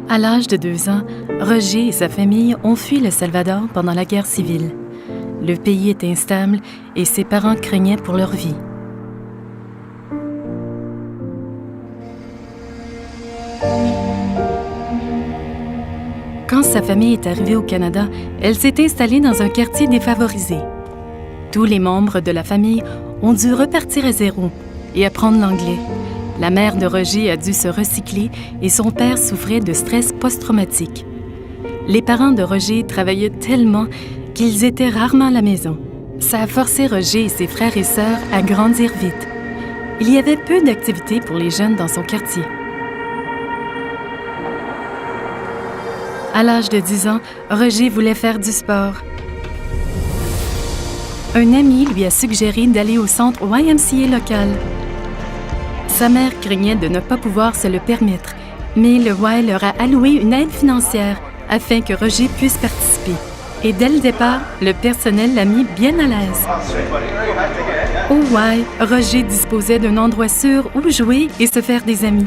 À l'âge de 2 ans, Roger et sa famille ont fui le Salvador pendant la guerre civile. Le pays est instable et ses parents craignaient pour leur vie. Quand sa famille est arrivée au Canada, elle s'est installée dans un quartier défavorisé. Tous les membres de la famille ont dû repartir à zéro et apprendre l'anglais. La mère de Roger a dû se recycler et son père souffrait de stress post-traumatique. Les parents de Roger travaillaient tellement qu'ils étaient rarement à la maison. Ça a forcé Roger et ses frères et sœurs à grandir vite. Il y avait peu d'activités pour les jeunes dans son quartier. À l'âge de 10 ans, Roger voulait faire du sport. Un ami lui a suggéré d'aller au centre YMCA local. Sa mère craignait de ne pas pouvoir se le permettre, mais le Y leur a alloué une aide financière afin que Roger puisse participer. Et dès le départ, le personnel l'a mis bien à l'aise. Au Y, Roger disposait d'un endroit sûr où jouer et se faire des amis.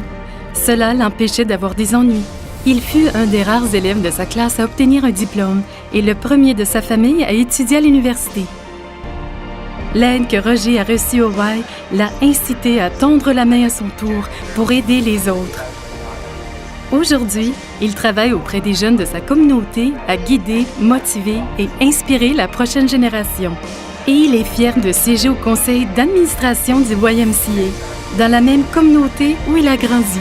Cela l'empêchait d'avoir des ennuis. Il fut un des rares élèves de sa classe à obtenir un diplôme et le premier de sa famille à étudier à l'université. L'aide que Roger a reçue au Y l'a incité à tendre la main à son tour pour aider les autres. Aujourd'hui, il travaille auprès des jeunes de sa communauté à guider, motiver et inspirer la prochaine génération. Et il est fier de siéger au conseil d'administration du YMCA, dans la même communauté où il a grandi.